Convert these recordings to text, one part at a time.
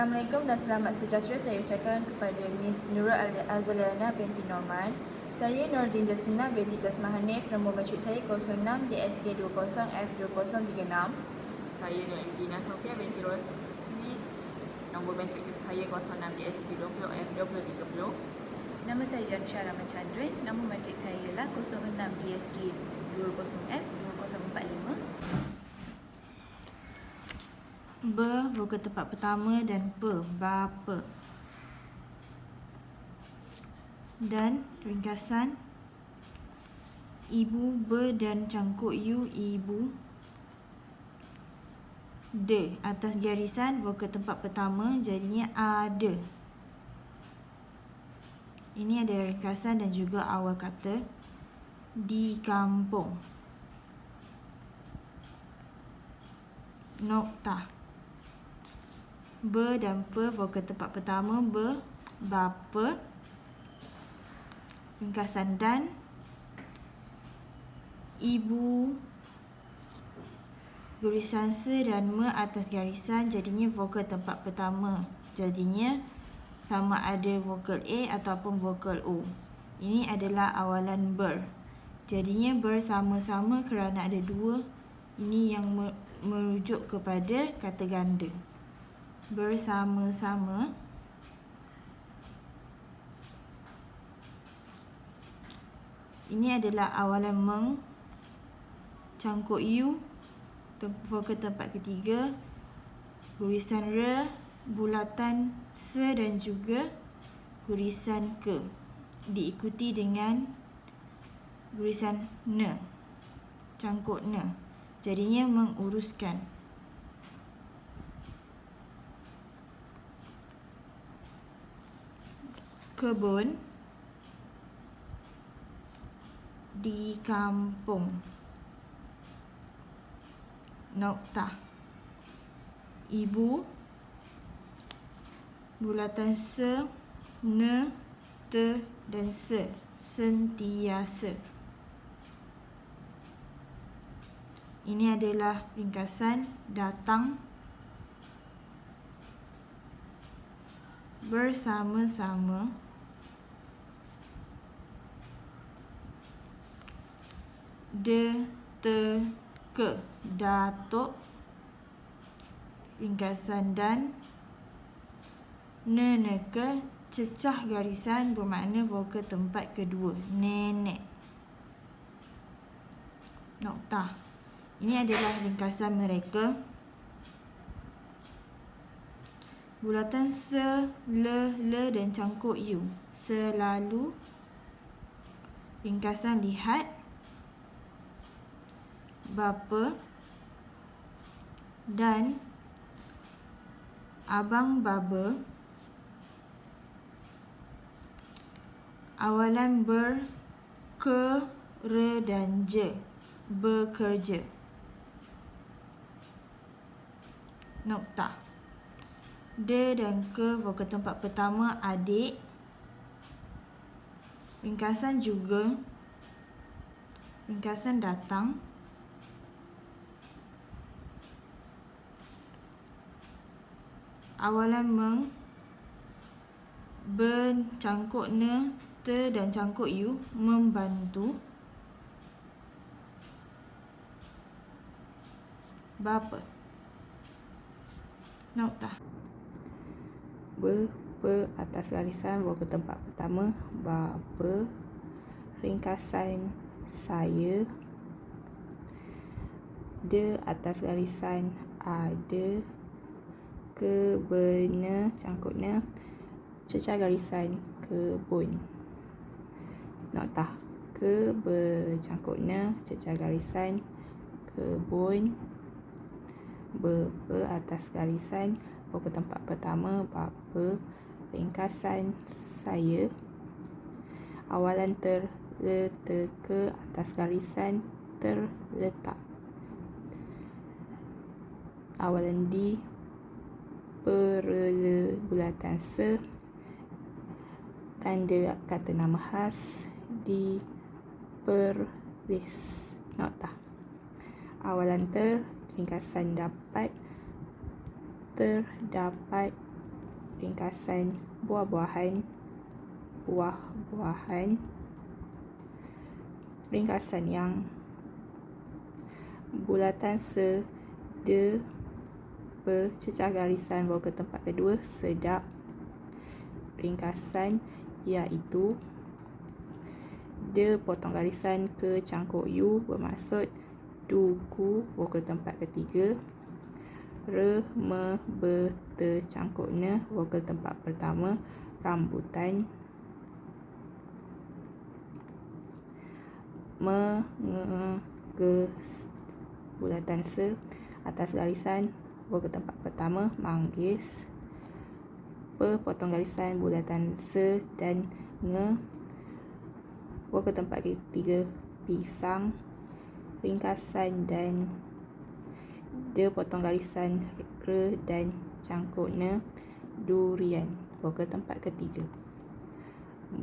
Assalamualaikum dan selamat sejahtera saya ucapkan kepada Miss Nurul Azaliana binti Norman. Saya Nordin Jasmina binti Jasmah Hanif, nombor matrik saya 06 DSK20F2036. Saya Nur Dina Sofia binti Rosli, nombor matrik saya 06 DSK20F2030. Nama saya Janusha Rahman Chandran, nombor matrik saya ialah 06 DSK20F2045. Ber, vokal tempat pertama, dan pe, bapa. Dan ringkasan ibu, ber dan cangkuk you, ibu. De, atas garisan vokal tempat pertama jadinya ada. Ini ada ringkasan dan juga awal kata. Di kampung. Nokta. Ber dan pe, vokal tempat pertama, ber, bapa. Ringkasan dan, ibu. Garisan se dan me atas garisan jadinya vokal tempat pertama. Jadinya sama ada vokal A ataupun vokal O. Ini adalah awalan ber. Jadinya bersama-sama kerana ada dua. Ini yang merujuk kepada kata ganda. Bersama-sama. Ini adalah awalan meng. Cangkuk you, vokal tempat ketiga. Gurisan re, bulatan se dan juga gurisan ke. Diikuti dengan gurisan ne. Cangkuk ne. Jadinya menguruskan. Kebun. Di kampung. Nokta. Ibu. Bulatan se, ne, te dan se. Sentiasa. Ini adalah ringkasan datang. Bersama-sama. De, te, ke. Datuk. Ringkasan dan. Neneka. Cecah garisan bermakna vokal tempat kedua. Nenek. Nokta. Ini adalah ringkasan mereka. Bulatan se, le dan cangkuk you. Selalu. Ringkasan lihat. Bapa. Dan abang baba. Awalan ber, ke, re dan je. Bekerja. Nokta. De dan ke, vokal tempat pertama, adik. Ringkasan juga. Ringkasan datang. Awalan meng. Ben, cangkuk ne, te dan cangkuk you. Membantu. Bapa. Nokta. Ber, pe atas garisan vokal tempat pertama, bapa. Ringkasan saya. De atas garisan ada. Kebena, cangkuknya. Cecah garisan kebun. Nokta. Cangkuknya. Cecah garisan kebun. Be atas garisan vokal tempat pertama, bapa. Ringkasan saya. Awalan ter, le, te, ke atas garisan terletak. Awalan di. Perle, bulatan se. Tanda kata nama khas. Di perlis. Nokta. Awalan ter, ringkasan dapat. Terdapat ringkasan buah-buahan, ringkasan yang bulatan se de bercecah garisan vokal tempat kedua sedap, ringkasan iaitu de potong garisan ke cangkuk U bermaksud duku vokal tempat ketiga, re me be te cangkuk ne vokal tempat pertama rambutan, me nge ge bulatan se atas garisan vokal tempat pertama manggis, pe potong garisan bulatan se dan nge vokal tempat ketiga pisang, ringkasan dan de potong garisan re dan cangkuk ne durian vokal tempat ketiga,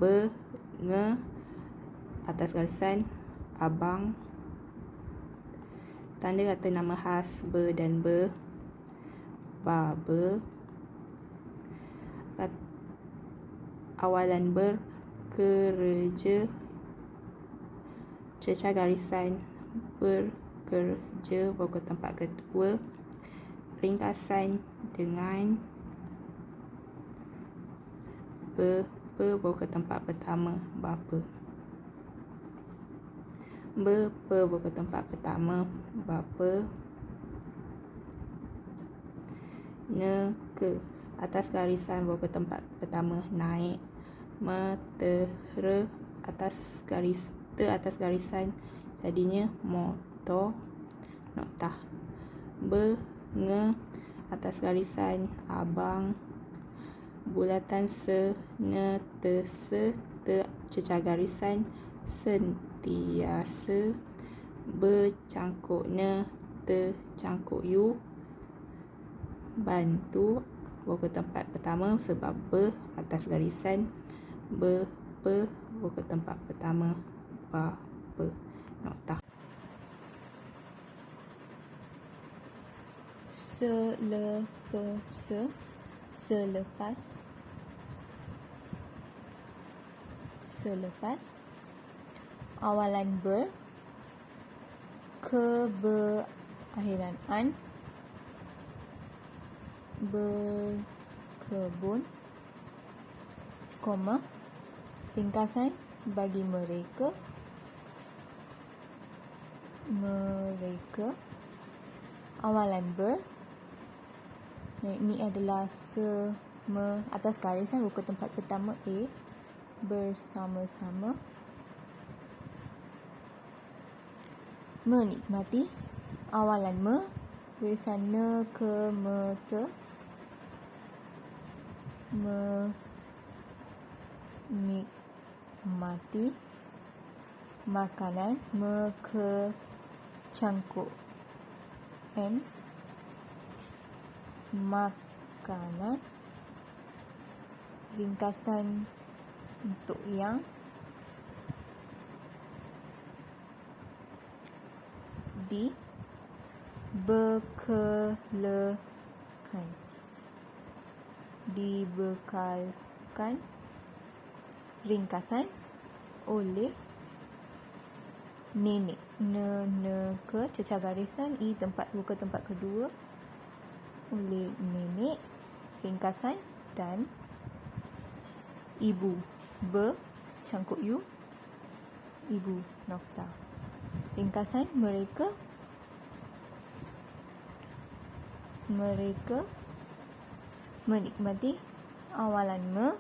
be nge atas garisan abang, tanda kata nama khas be dan be, babe, awalan ber, kerja, cecah garisan berkerja vokal tempat kedua, ringkasan dengan, be vokal tempat pertama bapa, be vokal tempat pertama bapa, ne ke atas garisan vokal tempat pertama naik, metera atas garisan jadinya motor, noktah, be nge atas garisan abang, bulatan se ne te se te cecah garisan sentiasa, bercangkuk ne te cangkuk U bantu vokal tempat pertama sebab be atas garisan, be vokal tempat pertama bapa, noktah. Selepas awalan ber, keberakhiran an, berkebun, koma, ringkasan bagi mereka, awalan ber, ini adalah atas garisan vokal tempat pertama A, bersama-sama, menikmati, awalan me, tulisan ne ke me te, menikmati, makanan, me ke cangkuk N, makanan, ringkasan untuk yang, dibekalkan, ringkasan oleh nenek, ne ke cecah garisan I tempat vokal tempat kedua oleh nenek, ringkasan dan ibu, be cangkuk U ibu, nokta, ringkasan mereka menikmati, awalan me,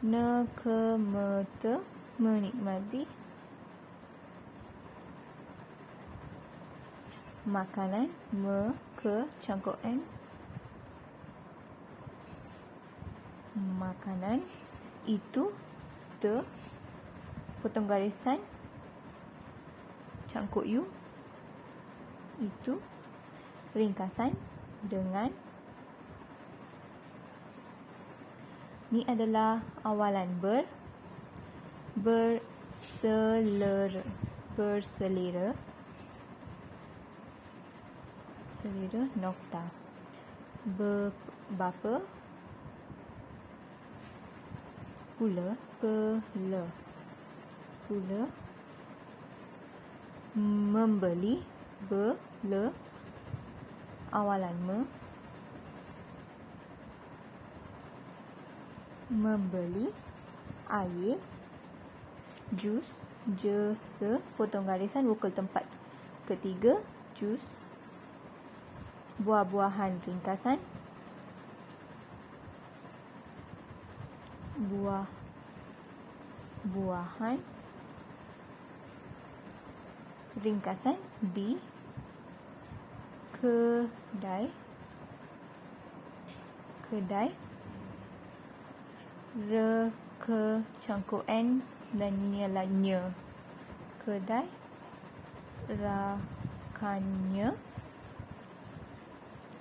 ne ke me te, menikmati, makanan, me ke cangkuk N, makanan, itu, te, potong garisan cangkuk U, itu, ringkasan dengan. Ini adalah awalan ber, berselera, nokta, bapa, pula, membeli, awalan membeli, air, jus, potong garisan, vokal tempat ketiga, jus, buah-buahan, ringkasan, buah-buahan, ringkasan, di, kedai, cangkuk N dan nye, kedai, rakannya,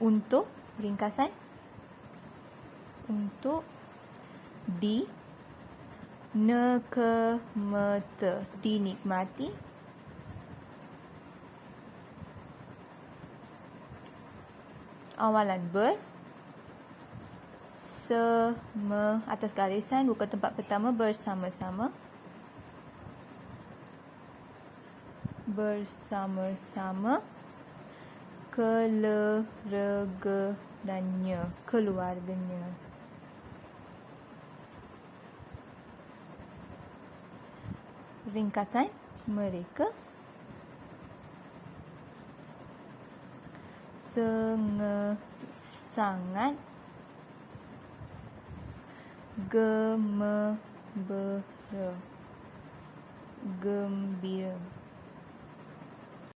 untuk, ringkasan, untuk, di, nekemete, dinikmati, awalan ber, atas garisan, vokal tempat pertama bersama-sama, keluarganya. Ringkasan, mereka, sangat, gembira.